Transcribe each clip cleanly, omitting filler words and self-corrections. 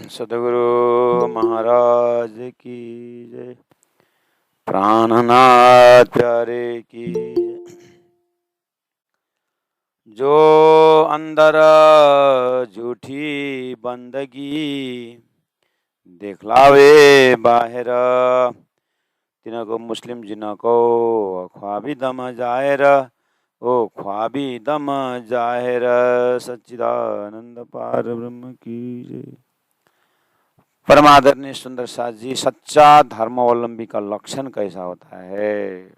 सद्गुरु महाराज की जय। प्राणनाथ प्यारे की जय। जो अंदर झूठी बंदगी दिखलावे बाहर, तिनको मुस्लिम जिनको ख्वाबी दम जाहिर, ओ ख्वाबी दम जाहिर। सच्चिदानंद पार ब्रह्म की जय। परमादरणीय सुंदर साथ जी, सच्चा धर्मावलंबी का लक्षण कैसा होता है,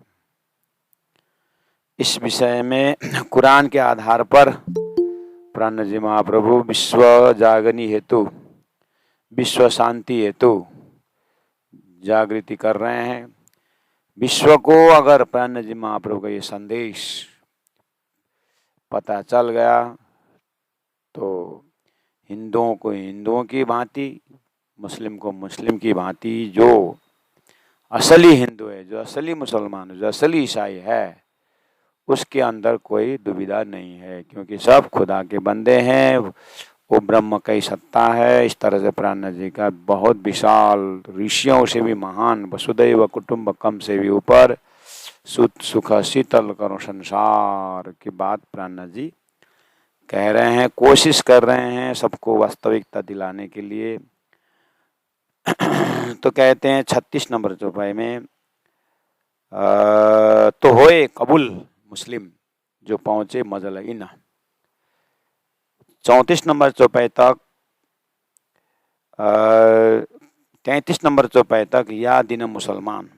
इस विषय में कुरान के आधार पर प्राण जी महाप्रभु विश्व जागनी हेतु, विश्व शांति हेतु जागृति कर रहे हैं। विश्व को अगर प्राण जी महाप्रभु का ये संदेश पता चल गया तो हिंदुओं को हिंदुओं की भांति, मुस्लिम को मुस्लिम की भांति, जो असली हिंदू है, जो असली मुसलमान है, जो असली ईसाई है, उसके अंदर कोई दुविधा नहीं है, क्योंकि सब खुदा के बंदे हैं। वो ब्रह्म का ही सत्ता है। इस तरह से प्राण जी का बहुत विशाल, ऋषियों से भी महान, वसुदैव कुटुंबकम से भी ऊपर, सुख शीतल करो संसार की बात प्राण जी कह रहे हैं, कोशिश कर रहे हैं सबको वास्तविकता दिलाने के लिए। तो कहते हैं 36 नंबर चौपाई में, तो होए कबूल मुस्लिम जो पहुंचे मजल इना। 34 नंबर चौपाई तक, 33 नंबर चौपाई तक, या दिन मुसलमान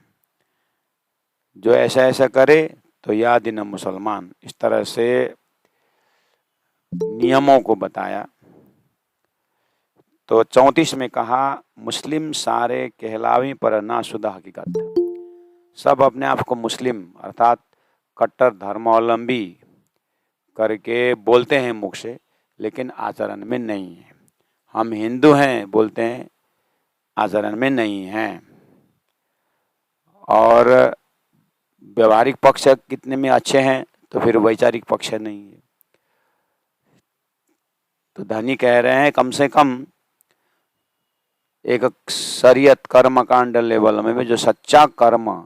जो ऐसा ऐसा करे तो या दिन मुसलमान, इस तरह से नियमों को बताया। तो 34 में कहा, मुस्लिम सारे कहलावी पर ना शुदा हकीकत। सब अपने आप को मुस्लिम अर्थात कट्टर धर्मावलंबी करके बोलते हैं मुख से, लेकिन आचरण में नहीं है। हम हिंदू हैं बोलते हैं, आचरण में नहीं हैं। और व्यवहारिक पक्ष कितने में अच्छे हैं तो फिर वैचारिक पक्ष नहीं है। तो धनी कह रहे हैं कम से कम एक शरीयत कर्मकांड लेवल में भी जो सच्चा कर्म,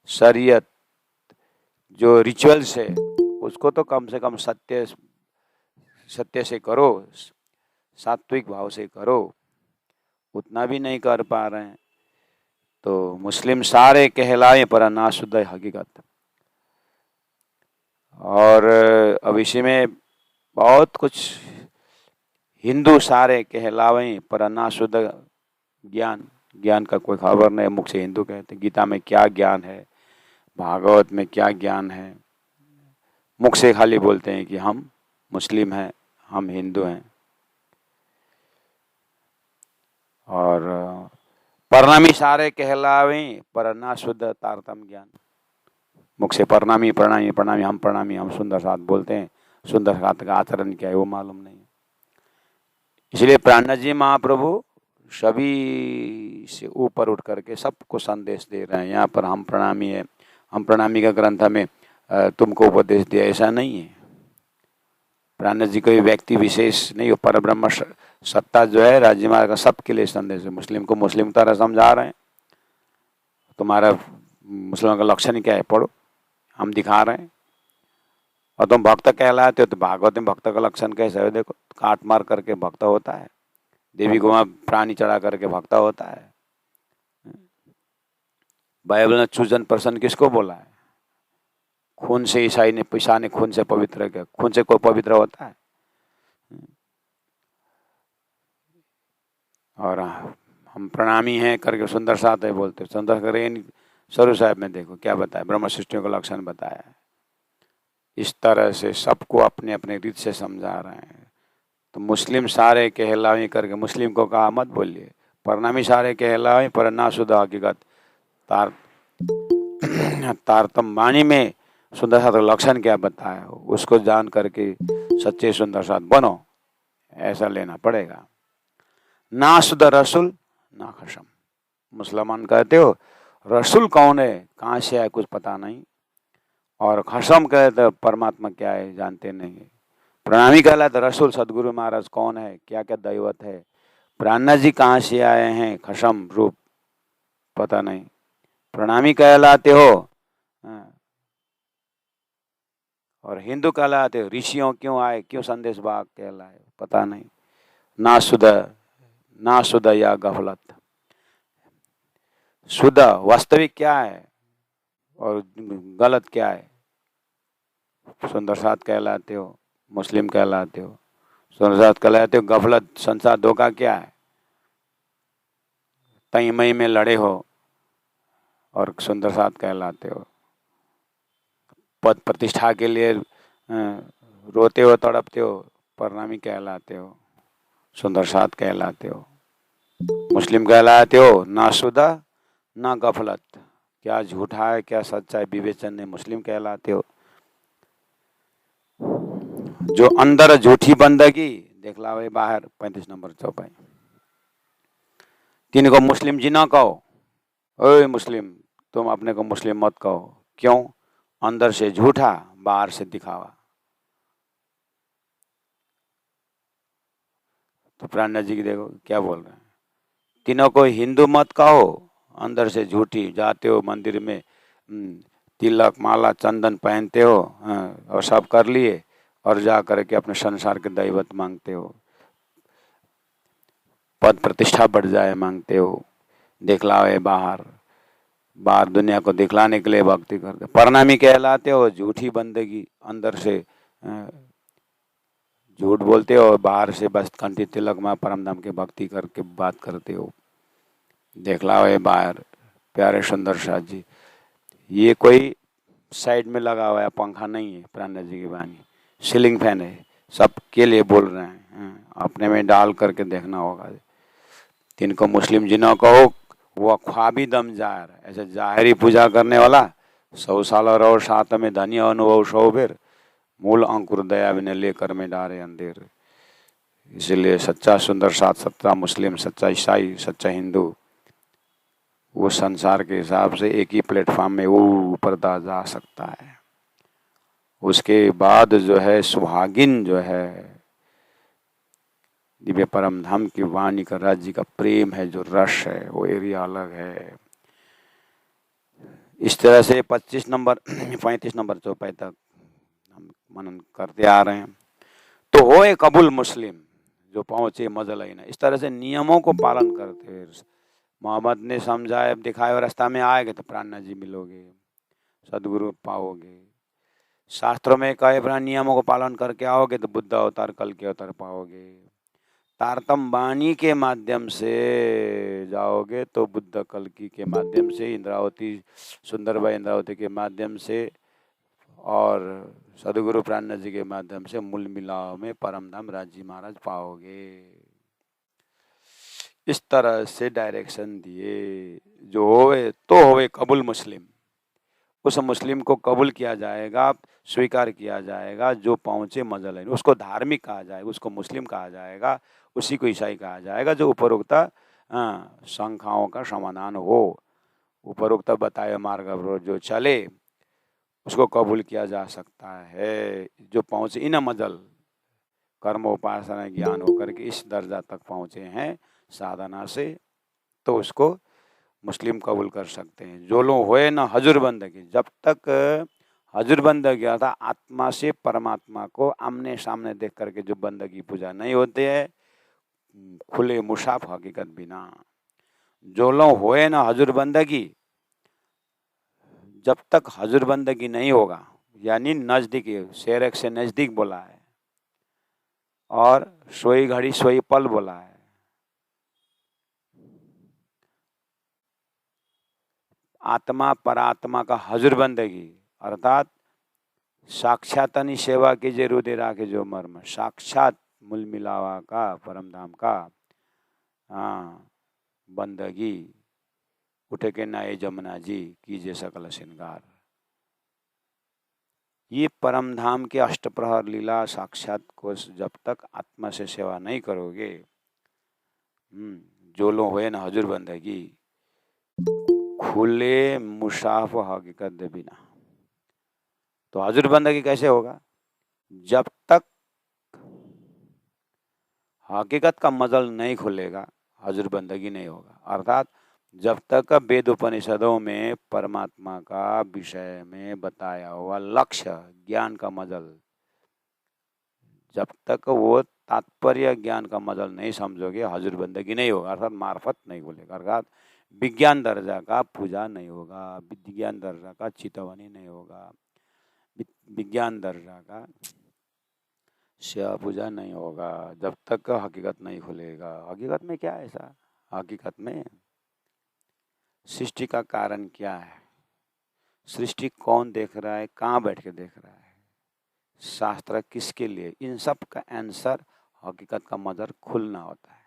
शरीयत जो रिचुअल्स है, उसको तो कम से कम सत्य से करो, सात्विक भाव से करो। उतना भी नहीं कर पा रहे हैं। तो मुस्लिम सारे कहलाए पर ना शुद्ध हकीकत। और अब इसी में बहुत कुछ, हिंदू सारे कहलावे पर ना शुद्ध ज्ञान, ज्ञान का कोई खबर नहीं, मुख से हिंदू कहते हैं। गीता में क्या ज्ञान है, भागवत में क्या ज्ञान है, मुख से खाली बोलते हैं कि हम मुस्लिम हैं, हम हिंदू हैं। और प्रणामी सारे कहलावे पर ना शुद्ध तारतम ज्ञान। मुख से प्रणामी प्रणामी प्रणामी, हम प्रणामी, हम सुंदर साथ बोलते हैं, सुंदर साथ का आचरण क्या है वो मालूम नहीं। इसलिए प्राण जी महाप्रभु सभी से ऊपर उठ करके सबको संदेश दे रहे हैं। यहाँ पर हम प्रणामी है, हम प्रणामी का ग्रंथ में तुमको उपदेश दिया, ऐसा नहीं है। प्राण जी कोई व्यक्ति विशेष नहीं हो, परब्रह्म सत्ता जो है राज्य मार्ग का सबके लिए संदेश है। मुस्लिम को मुस्लिम तरह समझा रहे हैं। तुम्हारा मुसलमान का लक्षण क्या है, पढ़ो, हम दिखा रहे हैं। और तुम भक्त कहलाते हो तो भागवत में भक्त का लक्षण कैसा है देखो, काट मार करके भक्त होता है, देवी को वहां प्राणी चढ़ा करके भक्त होता है। बाइबल ने चूजन पर्सन किसको बोला है? खून से ईसाई ने, ईसा ने खून से पवित्र किया। खून से कोई पवित्र होता है? और हम प्रणामी हैं करके सुंदर साथ है बोलते, सुंदर करे। स्वरूप साहब में देखो क्या बताया, ब्रह्म सृष्टियों का लक्षण बताया है। इस तरह से सबको अपने अपने रीत से समझा रहे हैं। तो मुस्लिम सारे कहलावे करके मुस्लिम को कहा मत बोलिए, प्रणामी सारे कहलावे पर ना शुद्ध हकीकत। तारतम वाणी में सुंदर साथ का लक्षण क्या बताया, उसको जान करके सच्चे सुंदर साथ बनो, ऐसा लेना पड़ेगा। ना शुद्ध रसूल ना खशम। मुसलमान कहते हो, रसूल कौन है, कहाँ से है, कुछ पता नहीं। और खसम कहते परमात्मा क्या है, जानते नहीं है। प्रणामी कहलाते रसूल, सदगुरु महाराज कौन है, क्या क्या दैवत है, प्राणनाथ जी कहाँ से आए हैं, खशम रूप पता नहीं, प्रणामी कहलाते हो। हाँ, और हिंदू कहलाते हो, ऋषियों क्यों आए, क्यों संदेश भाग कहलाए, पता नहीं। ना शुद्ध, ना शुद्ध या गफलत। शुद्ध वास्तविक क्या है और गलत क्या है। सुंदर साथ कहलाते हो, मुस्लिम कहलाते हो, सुंदर साथ कहलाते हो, गफलत संसार धोखा क्या है। तई मई में लड़े हो और सुंदर साथ कहलाते हो। पद प्रतिष्ठा के लिए रोते हो, तड़पते हो, प्रणामी कहलाते हो, सुंदर साथ कहलाते हो। मुस्लिम कहलाते हो, ना शुदा ना गफलत, क्या झूठा है क्या सच्चा है विवेचन नहीं, मुस्लिम कहलाते हो। जो अंदर झूठी बंदगी दिखलावे बाहर, 35 नंबर चौपाई। तीन को मुस्लिम जी ना कहो, ओए मुस्लिम, तुम अपने को मुस्लिम मत कहो। क्यों? अंदर से झूठा, बाहर से दिखावा। तो प्राणनाथ जी की देखो क्या बोल रहे हैं। तीनों को हिंदू मत कहो, अंदर से झूठी, जाते हो मंदिर में तिलक माला चंदन पहनते हो, और सब कर लिए, और जा करके अपने संसार के दैवत मांगते हो, पद प्रतिष्ठा बढ़ जाए मांगते हो, दिखलावे बाहर, बाहर दुनिया को दिखलाने के लिए भक्ति करते। प्रणामी कहलाते हो, झूठी बंदगी, अंदर से झूठ बोलते हो और बाहर से बस कंठी तिलक में परम धाम की भक्ति करके बात करते हो, दिखलावे बाहर। प्यारे सुंदर साथ जी, ये कोई साइड में लगा हुआ है पंखा नहीं है, प्राणनाथ जी की वाणी सीलिंग फैन है, सबके लिए बोल रहे हैं। अपने में डाल करके देखना होगा। जिनको मुस्लिम जिन्हों कहो वो ख्वाबी दम जाहिर, ऐसे जाहिरी पूजा करने वाला 100 साल और साथ में धन्य अनुभव 100 बेर, मूल अंकुर दया बिना लेकर में डारे अंधेर। इसलिए सच्चा सुंदर साथ, सच्चा मुस्लिम, सच्चा ईसाई, सच्चा हिंदू, वो संसार के हिसाब से एक ही प्लेटफॉर्म में वो ऊपर जा सकता है। उसके बाद जो है सुहागिन जो है दिव्य परम धाम की वाणी का, राज्य का प्रेम है, जो रस है, वो एरिया अलग है। इस तरह से 25 नंबर 35 नंबर चौपाई तक हम मनन करते आ रहे हैं। तो हो एक कबूल मुस्लिम जो पहुंचे मजल ही ना, इस तरह से नियमों को पालन करते हुए मोहम्मद ने समझाए दिखाए और रास्ता में आएगा तो प्राणनाथ जी मिलोगे, सदगुरु पाओगे। शास्त्रों में कहे अपना नियमों को पालन करके आओगे तो बुद्ध अवतार, कल के अवतार पाओगे। तारतम वाणी के माध्यम से जाओगे तो बुद्ध कल्कि के माध्यम से, इंद्रावती सुंदरबाई इंद्रावती के माध्यम से, और सदगुरु प्राणनाथ जी के माध्यम से मूल मिलाव में परमधाम राजी महाराज पाओगे। इस तरह से डायरेक्शन दिए। जो होवे तो होवे कबूल मुस्लिम, उस मुस्लिम को कबूल किया जाएगा, स्वीकार किया जाएगा जो पहुंचे मजल है। उसको धार्मिक कहा जाएगा, उसको मुस्लिम कहा जाएगा, उसी को ईसाई कहा जाएगा जो उपरोक्त शंखाओं का समाधान हो, उपरोक्त बताए मार्ग पर जो चले उसको कबूल किया जा सकता है। जो पहुंचे इन मजल कर्म उपासना ज्ञान होकर के इस दर्जा तक पहुंचे हैं साधना से, तो उसको मुस्लिम कबूल कर सकते हैं। जो लोग हुए ना हजूर बंदगी, जब तक हजूर बंदगी था आत्मा से परमात्मा को आमने सामने देख करके जो बंदगी पूजा नहीं होते है, खुले मुसाफ हकीकत बिना। जो लोग हुए ना हजूर बंदगी, जब तक हजूर बंदगी नहीं होगा, यानी नजदीक, शेरक से नजदीक बोला है, और सोई घड़ी सोई पल बोला है। आत्मा परात्मा का हजूर बंदगी अर्थात साक्षातनी सेवा कीजिए रुदे राखे जो मर्म, साक्षात मूल मिलावा का परम धाम का बंदगी, उठे के नाये जमुना जी कीजिए सकल श्रृंगार। ये परम धाम के अष्टप्रहर लीला साक्षात को जब तक आत्मा से सेवा नहीं करोगे, जो लोग हुए ना हजूर बंदगी, खुले मुसाफ हकीकत दे बिना। तो हजूर बंदगी कैसे होगा? जब तक हकीकत का मजल नहीं खुलेगा, हजूर बंदगी नहीं होगा। अर्थात जब तक वेद उपनिषदों में परमात्मा का विषय में बताया हुआ लक्ष्य ज्ञान का मजल, जब तक वो तात्पर्य ज्ञान का मजल नहीं समझोगे, हजूर बंदगी नहीं होगा। अर्थात मार्फत नहीं खुलेगा। अर्थात विज्ञान दर्जा का पूजा नहीं होगा, विज्ञान दर्जा का चितवनी नहीं होगा, विज्ञान दर्जा का सेवा पूजा नहीं होगा, जब तक हकीकत नहीं खुलेगा। हकीकत में क्या है ऐसा? हकीकत में सृष्टि का कारण क्या है, सृष्टि कौन देख रहा है, कहाँ बैठ के देख रहा है, शास्त्र किसके लिए, इन सब का आंसर हकीकत का मदर खुलना होता है।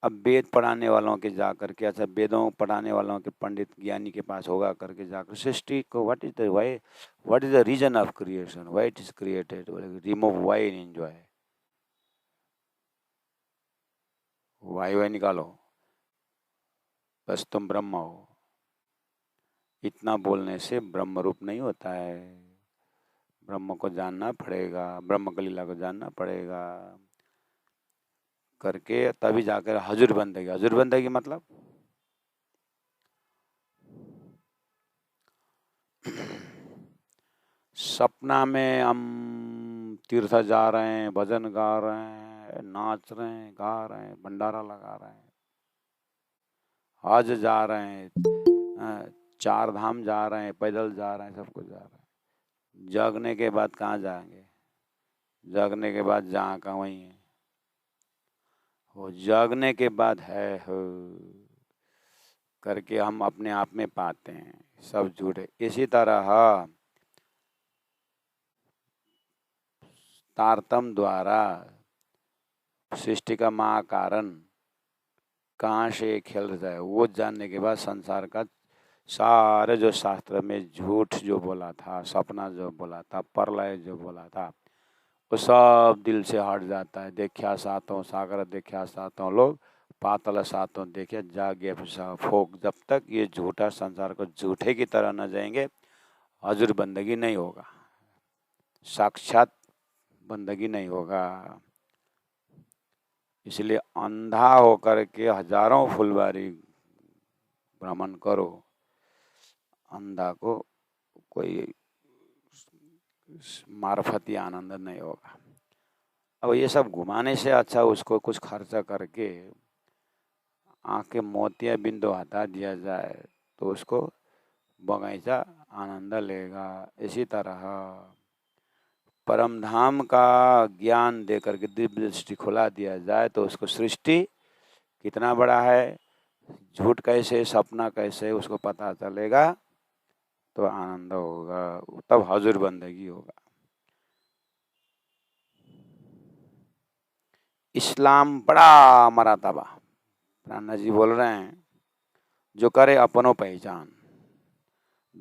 अब वेद पढ़ाने वालों के जा करके, अच्छा वेदों पढ़ाने वालों के पंडित ज्ञानी के पास होगा करके जाकर सृष्टि को what is the why, what is the reason of creation, why it is created, remove why in enjoy, why निकालो, बस तुम ब्रह्म हो। इतना बोलने से ब्रह्म रूप नहीं होता है। ब्रह्म को जानना पड़ेगा, ब्रह्म की लीला को जानना पड़ेगा करके तभी जाकर हजूर बंदगी। हजूर बंदगी मतलब सपना में हम तीर्थ जा रहे हैं, भजन गा रहे हैं, नाच रहे हैं, गा रहे हैं, भंडारा लगा रहे हैं, हज जा रहे हैं, चार धाम जा रहे हैं, पैदल जा रहे हैं, सब कुछ जा रहे हैं। जगने के बाद कहाँ जाएंगे? जगने के बाद जहाँ का वहीं है। वो जगने के बाद है हो करके हम अपने आप में पाते हैं, सब झूठे। इसी तरह तारतम द्वारा सृष्टि का महाकारण कहाँ से खेल रहा है, वो जानने के बाद संसार का सारे जो शास्त्र में झूठ जो बोला था, सपना जो बोला था, प्रलय जो बोला था, वो सब दिल से हट जाता है। देखा सातों सागर, देखा सातों लोग, पातल सातों देखे, जागे फोक। जब तक ये झूठा संसार को झूठे की तरह न जाएंगे, हजूर बंदगी नहीं होगा, साक्षात बंदगी नहीं होगा। इसलिए अंधा होकर के हजारों फुलवारी भ्रमण करो, अंधा को कोई मार्फती आनंद नहीं होगा। अब ये सब घुमाने से अच्छा उसको कुछ खर्चा करके आँख के मोतिया बिंदु हटा दिया जाए तो उसको बगीचा आनंद लेगा। इसी तरह परम धाम का ज्ञान दे करके दिव्य दृष्टि खुला दिया जाए तो उसको सृष्टि कितना बड़ा है, झूठ कैसे, सपना कैसे, उसको पता चलेगा तो आनंद होगा, तब हजूर बंदगी होगा। इस्लाम बड़ा मरातबा, राणा जी बोल रहे हैं, जो करे अपनों पहचान।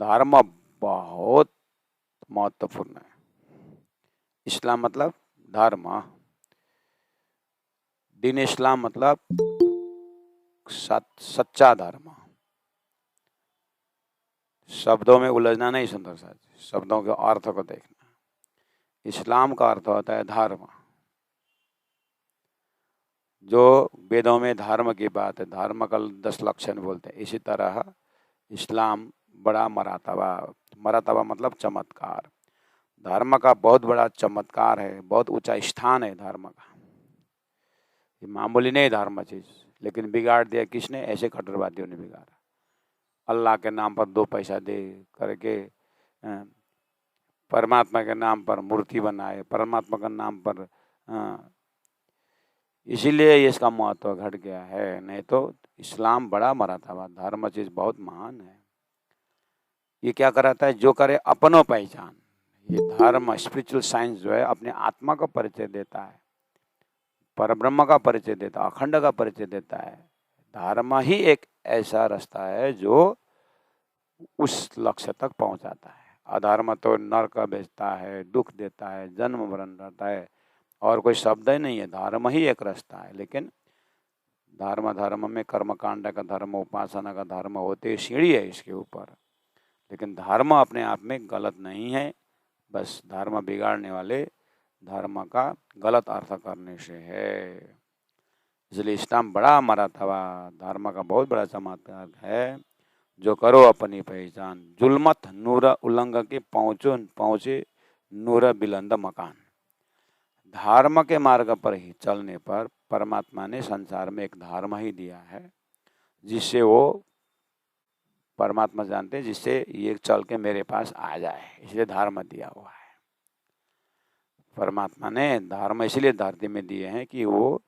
धर्म बहुत महत्वपूर्ण है। इस्लाम मतलब धर्म, दीन इस्लाम मतलब सच्चा धर्म। शब्दों में उलझना नहीं सुंदर साहब, शब्दों के अर्थ को देखना। इस्लाम का अर्थ होता है धर्म, जो वेदों में धर्म की बात है, धर्म का 10 लक्षण बोलते हैं। इसी तरह इस्लाम बड़ा मरातबा, मरातबा मतलब चमत्कार, धर्म का बहुत बड़ा चमत्कार है, बहुत ऊंचा स्थान है धर्म का। ये मामूली नहीं धर्म चीज, लेकिन बिगाड़ दिया किसने? ऐसे कट्टरवादियों ने बिगाड़ा। अल्लाह के नाम पर 2 पैसा दे करके परमात्मा के नाम पर मूर्ति बनाए, परमात्मा के नाम पर, इसीलिए इसका महत्व घट गया है। नहीं तो इस्लाम बड़ा मरातबा, धर्म चीज बहुत महान है। ये क्या कराता है? जो करे अपनों पहचान। ये धर्म स्पिरिचुअल साइंस जो है अपने आत्मा का परिचय देता है, परब्रह्म का परिचय देता है, अखंड का परिचय देता है। धर्म ही एक ऐसा रास्ता है जो उस लक्ष्य तक पहुंचाता है। अधर्म तो नरक भेजता है, दुख देता है, जन्म मरण रहता है, और कोई शब्द ही नहीं है। धर्म ही एक रास्ता है। लेकिन धर्म में कर्मकांड का धर्म, उपासना का धर्म होते सीढ़ी है इसके ऊपर। लेकिन धर्म अपने आप में गलत नहीं है, बस धर्म बिगाड़ने वाले धर्म का गलत अर्थ करने से है। इसलिए इस्लाम बड़ा मरतबा, धर्म का बहुत बड़ा चमत्कार है। जो करो अपनी पहचान, जुल्मत नूर उल्लंघ के पहुँचे नूर बिलंद मकान। धर्म के मार्ग पर ही चलने पर परमात्मा ने संसार में एक धर्म ही दिया है, जिससे वो परमात्मा जानते हैं, जिससे ये चल के मेरे पास आ जाए, इसलिए धर्म दिया हुआ है। परमात्मा ने धर्म इसलिए धरती में दिए हैं कि वो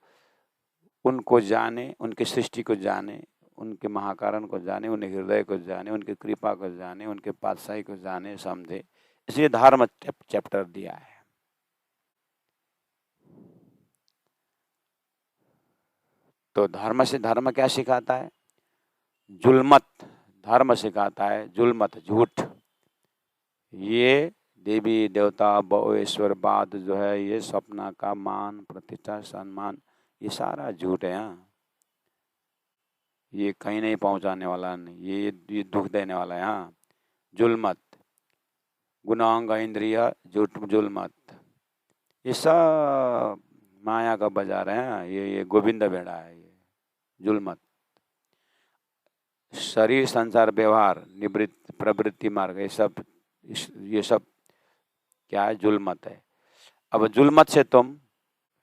उनको जाने, उनकी सृष्टि को जाने, उनके महाकारण को जाने, उनके हृदय को जाने, उनकी कृपा को जाने, उनके पातशाही को जाने समझे, इसलिए धर्म चैप्टर दिया है। तो धर्म से धर्म क्या सिखाता है? जुल्मत धर्म सिखाता है, जुल्मत झूठ। ये देवी देवता ईश्वरवाद जो है, ये सपना का मान प्रतिष्ठा सम्मान, ये सारा झूठ है। यहाँ ये कहीं नहीं पहुंचाने वाला, नहीं, ये दुख देने वाला है। यहाँ जुल्मत, गुनांग इंद्रिय झूठ, जुल्मत, ये सब माया का बाजार है। ये गोविंद बेड़ा है, ये जुल्मत। शरीर संसार व्यवहार निवृत्ति प्रवृत्ति मार्ग, ये सब क्या है? जुल्मत है। अब जुल्मत से तुम,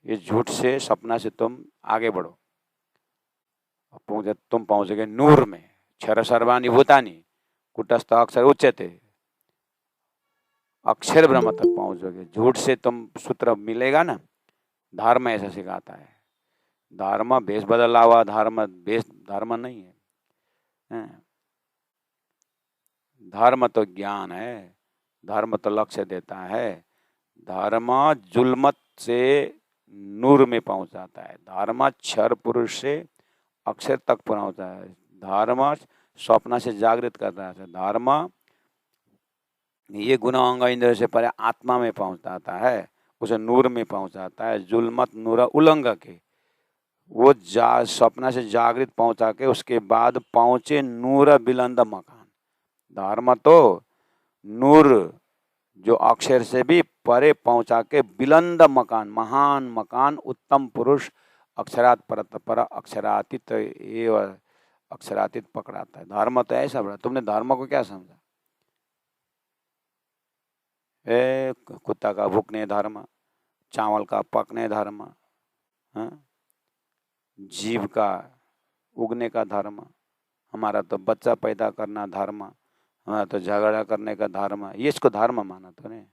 ये झूठ से सपना से तुम आगे बढ़ो, तुम पहुंचोगे नूर में। क्षर सर्वाणि भूतानि कुटस्थ अक्षर उच्यते, अक्षर ब्रह्म तक पहुंचोगे। झूठ से तुम सूत्र मिलेगा ना। धर्म ऐसा सिखाता है। धर्म भेष बदला हुआ धर्म, भेष धर्म नहीं है। धर्म तो ज्ञान है, धर्म तो लक्ष्य देता है। धर्म जुल्मत से नूर में पहुंचाता है। धर्म क्षर पुरुष से अक्षर तक पहुंचता है। धर्म स्वप्न से जागृत करता है। धर्म ये गुण अंग इंद्र से परे आत्मा में पहुंचाता है, उसे नूर में पहुंचाता है। जुल्मत नूर उल्लंघ के वो स्वप्न से जागृत पहुंचा के उसके बाद पहुंचे नूर बिलंद मकान। धर्म तो नूर जो अक्षर से भी परे पहुंचा के बिलंद मकान, महान मकान, उत्तम पुरुष, अक्षरात परत पर अक्षरातीत एवं अक्षरातीत पकड़ाता है। धर्म तो ऐसा बड़ा। तुमने धर्म को क्या समझा? कुत्ता का भूखने धर्म, चावल का पकने धर्म, जीव का उगने का धर्म, हमारा तो बच्चा पैदा करना धर्म, हमारा तो झगड़ा करने का धर्म, ये इसको धर्म माना तो नहीं।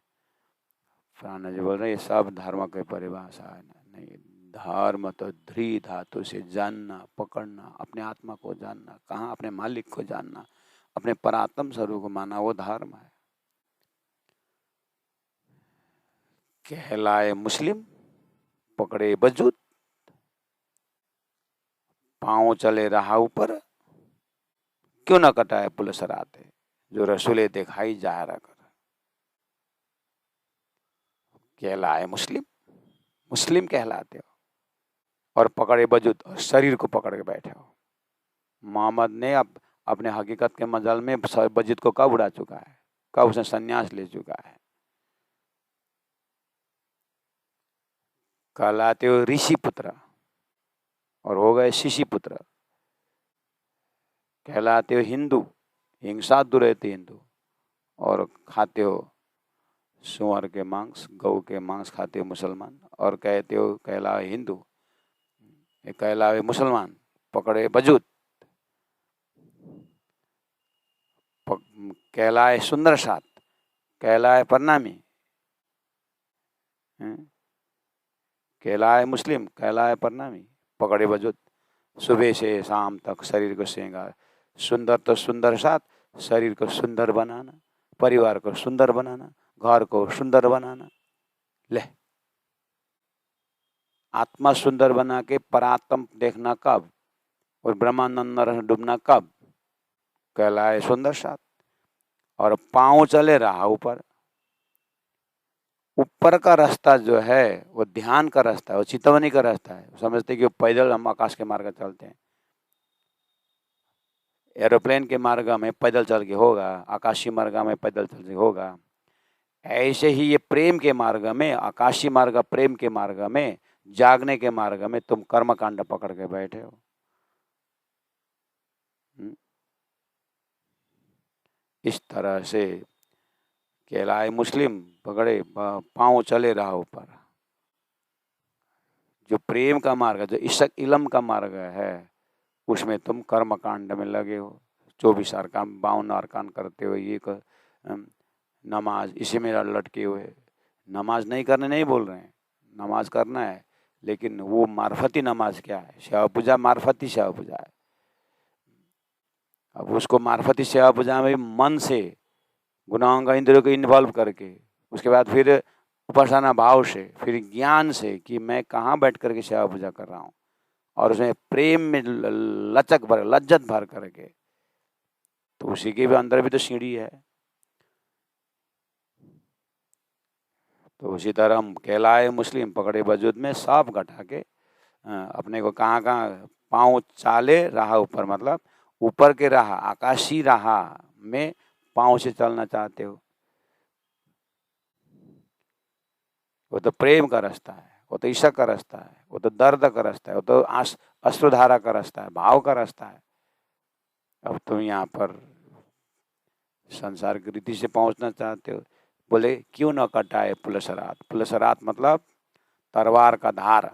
प्राण जी बोल रहे ये सब धर्म की परिभाषा है। नहीं, धर्म तो ध्री धातु से जानना, पकड़ना, अपने आत्मा को जानना, कहाँ अपने मालिक को जानना, अपने परात्म स्वरूप को माना, वो धर्म है। कहलाए मुस्लिम, पकड़े वजूद, पांव चले रहा ऊपर, क्यों न कटाए पुलिस राते, जो रसूले दिखाई जाहरा कर। कहलाए मुस्लिम, मुस्लिम कहलाते हो, और पकड़े वजूद, और शरीर को पकड़ के बैठे हो। मोहम्मद ने अपने हकीकत के मजाल में वजूद को कब उड़ा चुका है? कब उसने संन्यास ले चुका है? कहलाते हो ऋषि पुत्र और हो गए शिशि पुत्र। कहलाते हो हिंदू, हिंसा दूर रहते हिंदू, और खाते हो सुअर के मांस, गौ के मांस खाते हो मुसलमान, और कहते हो कहलाए हिंदू, कहलाए मुसलमान, पकड़े वजूद, कहलाए सुंदर साथ, कहलाए प्रणामी, कहलाए मुस्लिम, कहलाए प्रणामी, पकड़े वजूद। सुबह से शाम तक शरीर को श्रृंगार, सुंदर तो सुंदर साथ, शरीर को सुंदर बनाना, परिवार को सुंदर बनाना, घर को सुंदर बनाना। ले, आत्मा सुंदर बना के परात्म देखना कब, और ब्रह्मानंद रस डूबना कब? कहलाए सुंदर साथ। और पांव चले रहा ऊपर। ऊपर का रास्ता जो है वो ध्यान का रास्ता है, वो चितवनी का रास्ता है। समझते कि पैदल हम आकाश के मार्ग चलते हैं। एरोप्लेन के मार्ग में पैदल चल के होगा, आकाशीय मार्ग में पैदल चल के होगा। ऐसे ही ये प्रेम के मार्ग में, आकाशी मार्ग प्रेम के मार्ग में, जागने के मार्ग में तुम कर्मकांड पकड़ के बैठे हो। इस तरह से कहलाए मुस्लिम पकड़े पांव चले रहा ऊपर। जो प्रेम का मार्ग है, जो इशक इलम का मार्ग है, उसमें तुम कर्मकांड में लगे हो। 24 अरकान 52 अरकान करते हो, ये नमाज इसी में लटके हुए। नमाज नहीं करने नहीं बोल रहे हैं, नमाज करना है, लेकिन वो मार्फती नमाज क्या है? सेवा पूजा मार्फती सेवा पूजा है। अब उसको मार्फती सेवा पूजा में मन से गुनाहों का इंद्रियों को इन्वॉल्व करके, उसके बाद फिर उपासना भाव से, फिर ज्ञान से कि मैं कहाँ बैठ करके सेवा पूजा कर रहा हूँ, और उसमें प्रेम में लचक भर लज्जत भर करके, तो उसी के भी अंदर भी तो सीढ़ी है। तो उसी तरह हम कहलाए मुस्लिम पकड़े वजूद में सब घटा के अपने को कहाँ कहाँ पाँव चाले रहा ऊपर, मतलब ऊपर के राह, आकाशी राह में पाँव से चलना चाहते हो। वो तो प्रेम का रास्ता है, वो तो ईशा का रास्ता है, वो तो दर्द का रास्ता है, वो तो अश्रुधारा का रास्ता है, भाव का रास्ता है। अब तुम यहाँ पर संसार की रीति से पहुंचना चाहते हो। बोले क्यों न कटाए पुलसरात? पुलसरात मतलब तलवार का धार।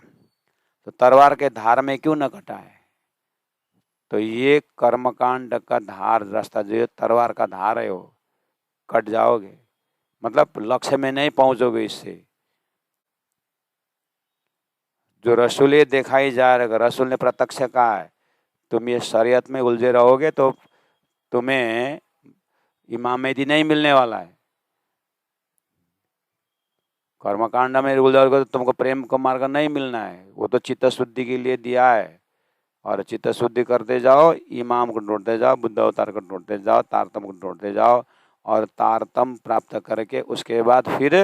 तो तलवार के धार में क्यों न कटाए? तो ये कर्मकांड का धार रास्ता, जो तलवार का धार है, वो कट जाओगे, मतलब लक्ष्य में नहीं पहुंचोगे इससे। जो रसूल दिखाई जा रहा है, रसूल ने प्रत्यक्ष कहा है, तुम ये शरीयत में उलझे रहोगे तो तुम्हें इमाम मेहदी नहीं मिलने वाला है। कर्मकांड में उलझोगे तो तुमको प्रेम का मार्ग नहीं मिलना है। वो तो चित्त शुद्धि के लिए दिया है, और चित्त शुद्धि करते जाओ, इमाम को ढूंढते जाओ, बुद्ध अवतार को ढूंढते जाओ, तारतम को ढूंढते जाओ, और तारतम प्राप्त करके उसके बाद फिर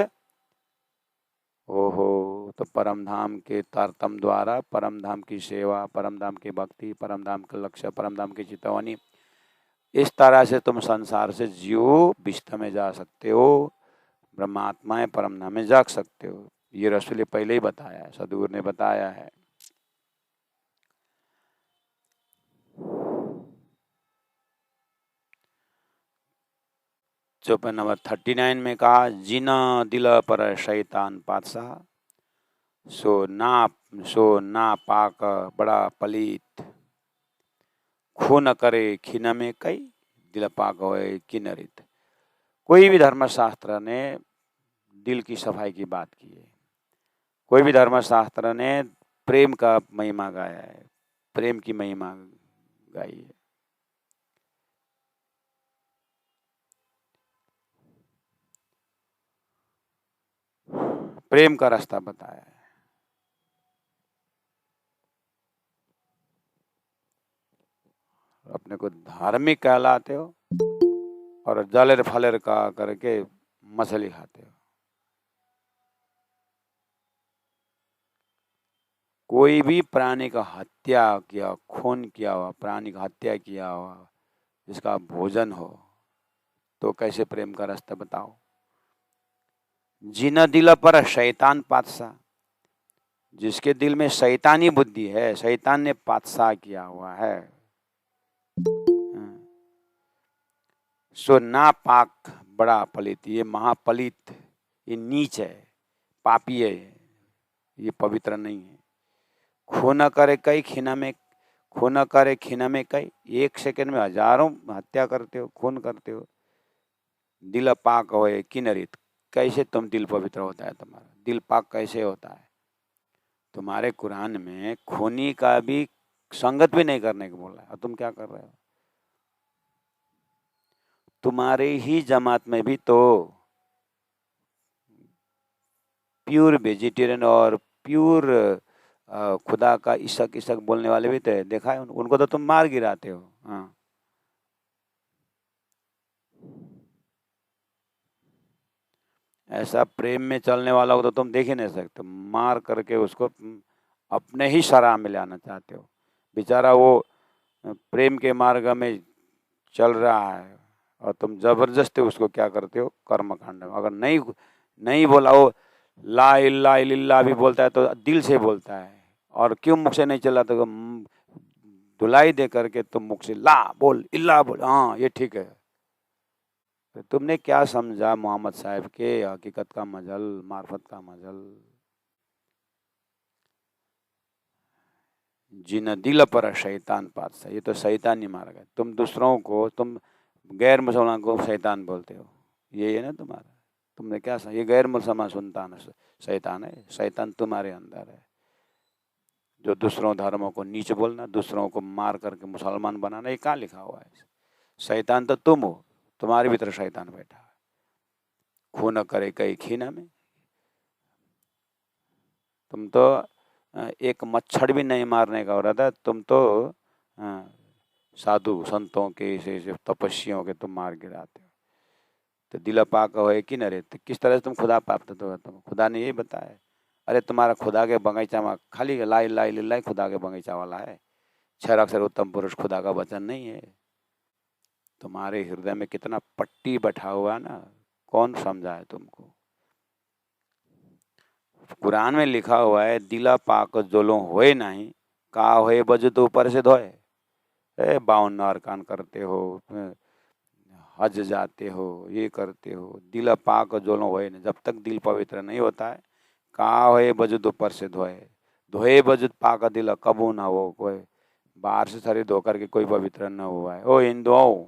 ओहो, तो परम धाम के तारतम द्वारा परम धाम की सेवा, परम धाम की भक्ति, परम धाम का लक्ष्य, परम धाम की चितवनी, इस तरह से तुम संसार से जियो, विश्व में जा सकते हो, ब्रह्मात्माएं परम धाम में जाग सकते हो। ये रसूल पहले ही बताया है, सदगुरु ने बताया है। चौपन नंबर 39 में कहा, जिना दिल पर शैतान पातशाह, सो ना पाक बड़ा पलीत, खून करे खिन में कई, दिल पाक होए किनरित। कोई भी धर्मशास्त्र ने दिल की सफाई की बात की है, कोई भी धर्मशास्त्र ने प्रेम का महिमा गाया है, प्रेम की महिमा गाई है। प्रेम का रास्ता बताया है। अपने को धार्मिक कहलाते हो और जलेर फलेर का करके मछली खाते हो। कोई भी प्राणी का हत्या किया, खून किया हुआ प्राणी का हत्या किया हुआ जिसका भोजन हो, तो कैसे प्रेम का रास्ता बताओ? जिन दिल पर शैतान पातशाह, जिसके दिल में शैतानी बुद्धि है, शैतान ने पातशाह किया हुआ है, सो ना पाक बड़ा पलित, ये महापलित, ये नीच है, पापी है, ये पवित्र नहीं है। खून करे कई खिना में, खून करे खिना में कई, एक सेकंड में हजारों हत्या करते हो, खून करते हो। दिल पाक होए किनरित, कैसे तुम दिल पवित्र होता है तुम्हारा? दिल पाक कैसे होता है? तुम्हारे कुरान में खूनी का भी संगत भी नहीं करने को बोला है, और तुम क्या कर रहे हो? तुम्हारे ही जमात में भी तो प्योर वेजिटेरियन और प्योर खुदा का इशक इशक बोलने वाले भी थे, देखा है उनको तो तुम मार गिराते हो। हाँ, ऐसा प्रेम में चलने वाला को तो तुम देख ही नहीं सकते, मार करके उसको अपने ही शराह में लाना चाहते हो। बेचारा वो प्रेम के मार्ग में चल रहा है और तुम जबरदस्ती उसको क्या करते हो, कर्मकांड में। अगर नहीं नहीं बोला, वो ला इल्ला इल्ला भी बोलता है तो दिल से बोलता है, और क्यों मुख से नहीं चला, तो धुलाई दे करके तुम मुख से ला बोल इल्ला बोल, हाँ ये ठीक है। तो तुमने क्या समझा मोहम्मद साहब के हकीकत का मजल, मार्फत का मजल। जिन दिल पर शैतान पातशाह, ये तो शैतानी मार्ग है। तुम दूसरों को, तुम गैर मुसलमान को शैतान बोलते हो, ये है ना तुम्हारा। तुमने क्या ये गैर मुसलमान सुनतान शैतान है, शैतान तुम्हारे अंदर है। जो दूसरों धर्मों को नीच बोलना, दूसरों को मार करके मुसलमान बनाना, ये कहाँ लिखा हुआ है? शैतान तो तुम हो, तुम्हारे भीतर शैतान बैठा है। खून करे कई खीना में। तुम तो एक मच्छर भी नहीं मारने का हो रहा था, तुम तो साधु संतों के ऐसे तपस्वियों के तुम मार गिराते हो। तो दिल पाक हो कि न रे, तो किस तरह से तुम खुदा प्राप्त हो? तुम खुदा ने यही बताया। अरे तुम्हारा खुदा के बगीचा में खाली लाई लाई लाई खुदा के बगीचा वाला है। 6 अक्षर उत्तम पुरुष खुदा का वचन नहीं है। तुम्हारे हृदय में कितना पट्टी बैठा हुआ ना, कौन समझाए तुमको? कुरान में लिखा हुआ है, दिला पाक जोलो होए नहीं, का होए बजो तो ऊपर से धोए। 52 अरकान करते हो, हज जाते हो, ये करते हो, दिल पाक जोलो होए नहीं, जब तक दिल पवित्र नहीं होता है, का होए बजुद ऊपर से धोए, धोए बजुद पाक दिल कबू ना हो। कोई बाहर से शरीर धो करके कोई पवित्र न हुआ है। ओ हिंदुओं,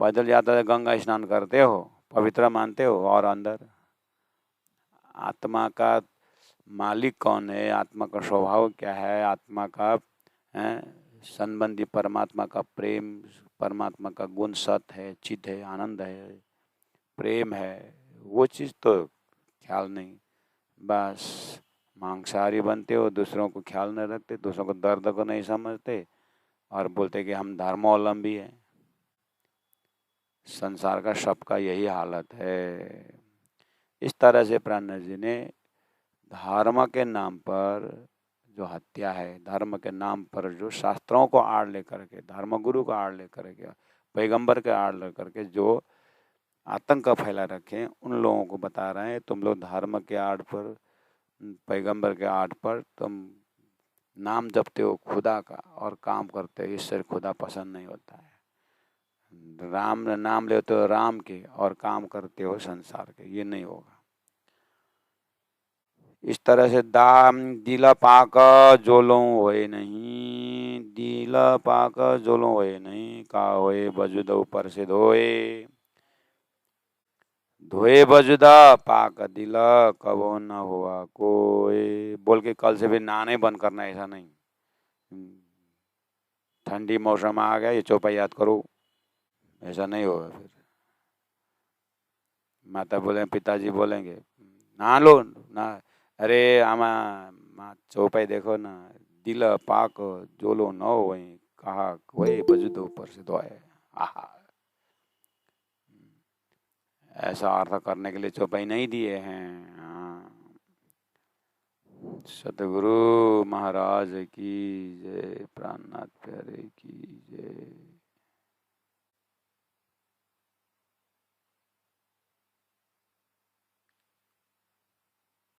पैदल जाते है, गंगा स्नान करते हो, पवित्र मानते हो, और अंदर आत्मा का मालिक कौन है, आत्मा का स्वभाव क्या है, आत्मा का संबंधी परमात्मा का प्रेम, परमात्मा का गुण सत है, चित है, आनंद है, प्रेम है, वो चीज़ तो ख्याल नहीं। बस मांसाहारी बनते हो, दूसरों को ख्याल नहीं रखते, दूसरों को दर्द को नहीं समझते, और बोलते कि हम धर्मावलंबी हैं। संसार का सबका यही हालत है। इस तरह से प्राण जी ने धर्म के नाम पर जो हत्या है, धर्म के नाम पर जो शास्त्रों को आड़ लेकर के, धर्मगुरु को आड़ लेकर के, पैगंबर के आड़ लेकर के जो आतंक फैला रखे, उन लोगों को बता रहे हैं, तुम लोग धर्म के आड़ पर, पैगंबर के आड़ पर तुम नाम जपते हो खुदा का और काम करते हो, इससे खुदा पसंद नहीं होता है। राम नाम लेते हो राम के और काम करते हो संसार के, ये नहीं होगा। इस तरह से दाम दिल पाक जोलो होए नहीं, दिल पाक जोलो होए नहीं, का होए बजुदा ऊपर से धोए, धोए बजुदा पाक दिल कबो न हुआ कोई। बोल के कल से भी नहाने बंद करना, ऐसा नहीं। ठंडी मौसम आ गया, ये चौपाई याद करो, ऐसा नहीं होगा। फिर माता बोले, पिताजी बोलेंगे नहा लो ना, अरे आमा चौपाई देखो ना, दिल पाक जोलो न हो वही, कहा वही बजुद ऊपर से धोए। आहा, ऐसा अर्थ करने के लिए चौपाई नहीं दिए हैं। सतगुरु महाराज की जय, प्राणनाथ प्यारे की जय।